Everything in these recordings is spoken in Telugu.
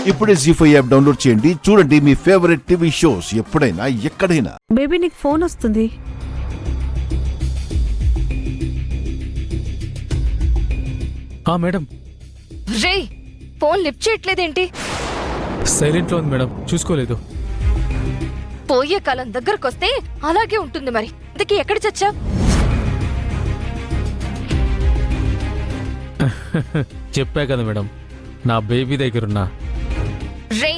ఇప్పుడే జీ5 యాప్ డౌన్లోడ్ చేయండి. చూడండి మీ ఫేవరెట్ టీవీ షోస్ ఎప్పుడైనా ఎక్కడైనా. బేబీ నీకు ఫోన్ వస్తుంది. మేడం. రే, ఫోన్ లిఫ్ట్ చేయట్లేదేంటి? సైలెంట్ లో ఉంది మేడం, చూసుకోలేదు. పోయే కాలం దగ్గరకొస్తే అలాగే ఉంటుంది. మరి ఇంతకీ ఎక్కడ చచ్చా? చెప్పా కదా మేడం, నా బేబీ దగ్గరున్నా. రే,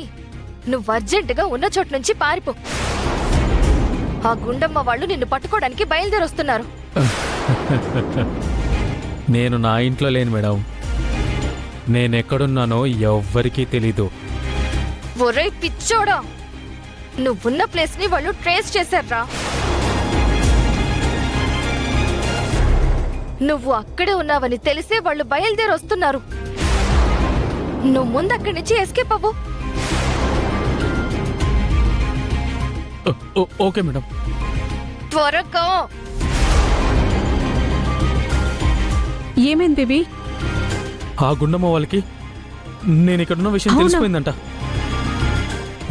నువ్వు అర్జెంటుగా ఉన్న చోటు నుంచి పారిపో. ఆ గుండమ్మ వాళ్ళు నిన్ను పట్టుకోవడానికి బయలుదేరొస్తున్నారు. నేను నా ఇంట్లో లేను మేడం. నేనెక్కడున్నానో ఎవ్వరికీ తెలీదు. ఒరే పిచ్చోడా, నువ్వున్న ప్లేస్ ని వాళ్ళు ట్రేస్ చేశారా? నువ్వు అక్కడే ఉన్నావని తెలిసే వాళ్ళు బయలుదేరొస్తున్నారు. నువ్వు ముందు అక్కడి నుంచి ఎస్కేప్ అవ్వు. Okay madam. త్వరగా. ఏమైంది బేబీ? ఆ గుండమ్మ వాళ్ళకి నేను ఇక్కడున్న విషయం అవునా? తెలిసిపోయిందంట.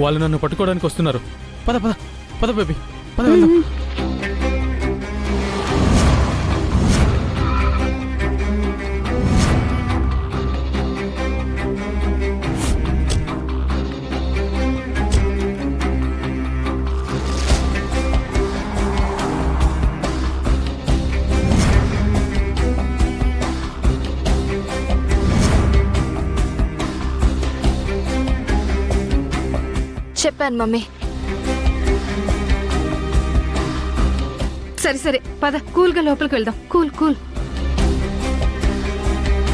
వాళ్ళు నన్ను పట్టుకోవడానికి వస్తున్నారు. పద పద పద బేబీ, పద వెళ్దాం. చెప్పాను మమ్మీ. సరే సరే పద, కూల్గా లోపలికి వెళ్దాం. కూల్ కూల్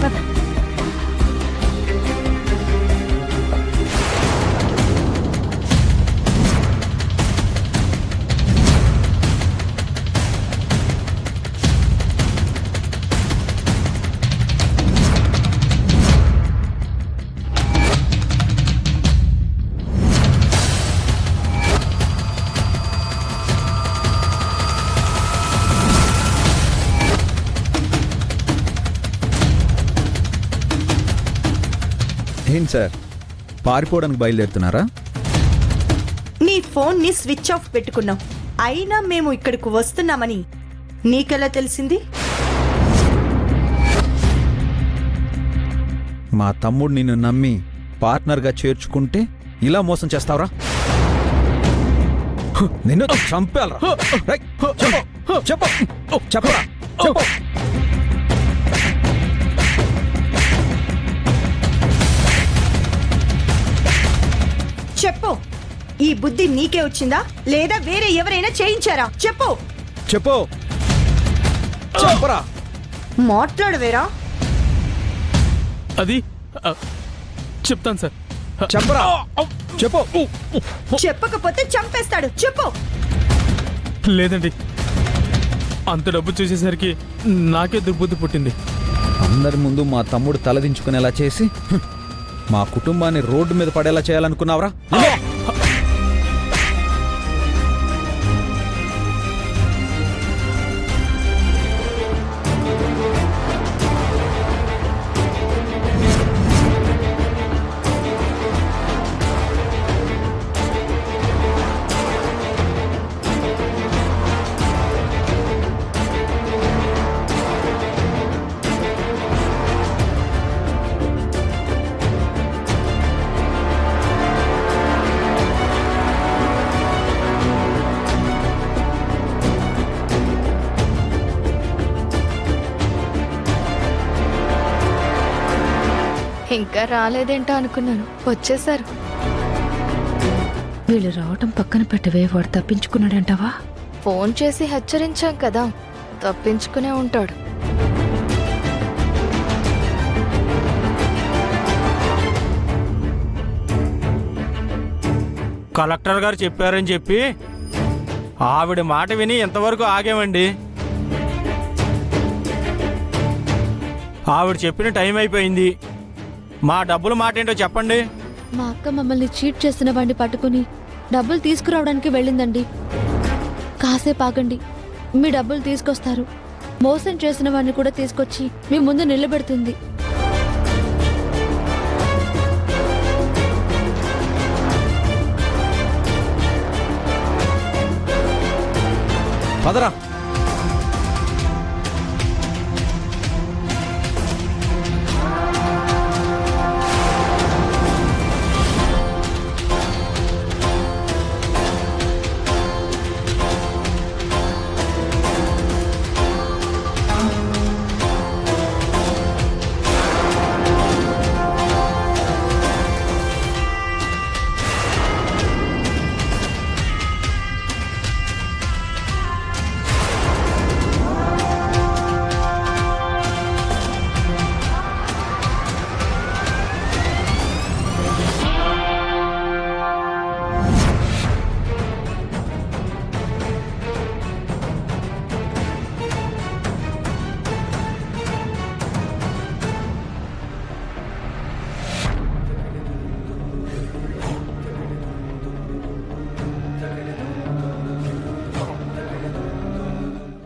పద. ఏంటి సార్, పారిపోవడానికి బయలుదేరుతున్నారా? నీ ఫోన్ ని స్విచ్ ఆఫ్ పెట్టుకున్నాం, అయినా మేము ఇక్కడికి వస్తున్నామని నీకెలా తెలిసింది? మా తమ్ముడు నిన్ను నమ్మి పార్ట్నర్గా చేర్చుకుంటే ఇలా మోసం చేస్తావరా? నిన్ను చంపాలరా? రేయ్, చెప్పు, చెప్పు, చెప్పరా, చెప్పు. చెప్పు, ఈ బుద్ధి నీకే వచ్చిందా లేదా వేరే ఎవరైనా చేయించారా? చెప్పు చెప్పు, చెప్పరా. మాట్లాడవేరా? అది చెప్తాను సార్. చెప్పరా, చెప్పు. చెప్పకపోతే చంపేస్తాడు. చెప్పు. లేదండి, అంత డబ్బు చూసేసరికి నాకే దుర్బుద్ధి పుట్టింది. అందరి ముందు మా తమ్ముడు తలదించుకునేలా చేసి మా కుటుంబాన్ని రోడ్డు మీద పడేలా చేయాలనుకున్నావరా? ఇంకా రాలేదేంటో అనుకున్నాను, వచ్చేసారు. వీళ్ళు రావటం పక్కన పెట్టవే, వాడు తప్పించుకున్నాడంటావా? ఫోన్ చేసి హెచ్చరించాం కదా, తప్పించుకునే ఉంటాడు. కలెక్టర్ గారు చెప్పారని చెప్పి ఆవిడ మాట విని ఎంతవరకు ఆగామండి. ఆవిడ చెప్పిన టైం అయిపోయింది. మా డబ్బులు మాట ఏంటో చెప్పండి. మా అక్క మమ్మల్ని చీట్ చేసిన వాడిని పట్టుకుని డబ్బులు తీసుకురావడానికి వెళ్ళిందండి. కాసేపు ఆగండి, మీ డబ్బులు తీసుకొస్తారు. మోసం చేసిన వాడిని కూడా తీసుకొచ్చి మీ ముందు నిలబెడుతుంది. పదరా.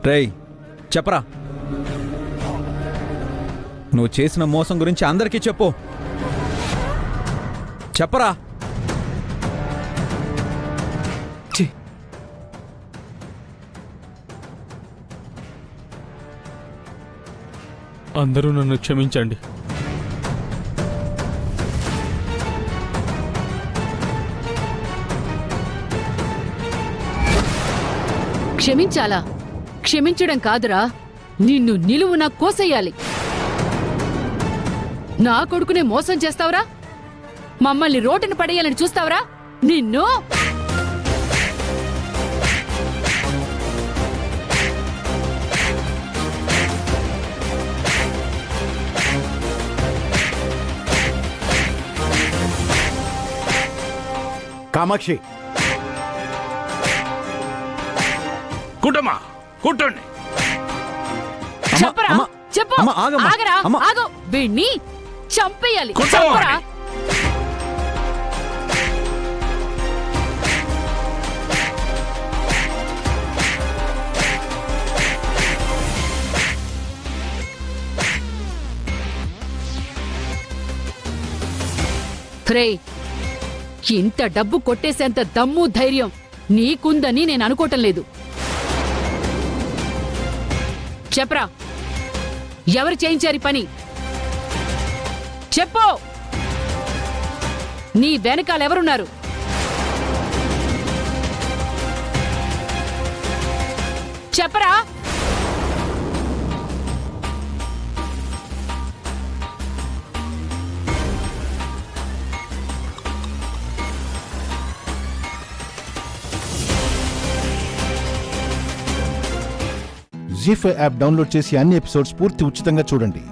రేయ్ చెప్పరా, నువ్వు చేసిన మోసం గురించి అందరికీ చెప్పు. చెప్పరా. అందరూ నన్ను క్షమించండి. క్షమించాలా? క్షమించడం కాదురా, నిన్ను నిలువున కోసేయాలి. నా కొడుకునే మోసం చేస్తావురా? మమ్మల్ని రోడ్డున పడేయాలని చూస్తావురా? నిన్ను కామాక్షి, కుటమా కుట్టండి. చెప్పరా? అమ్మా, చెప్పు. అమ్మా, ఆగమ్మా. ఆగరా, అమ్మా. ఆగు. వీణ్ణి చంపేయాలి. కొట్టవా? చెప్పరా? ఫ్రే, ఇంత డబ్బు కొట్టేసేంత దమ్ము ధైర్యం నీకుందని నేను అనుకోవటం లేదు. చెప్పరా, ఎవరు చేయించారు ఈ పని? చెప్పు. నీ వెనకాలెవరున్నారు? చెప్పరా. జీ5 యాప్ డౌన్లోడ్ చేసి అన్ని ఎపిసోడ్స్ పూర్తి ఉచితంగా చూడండి.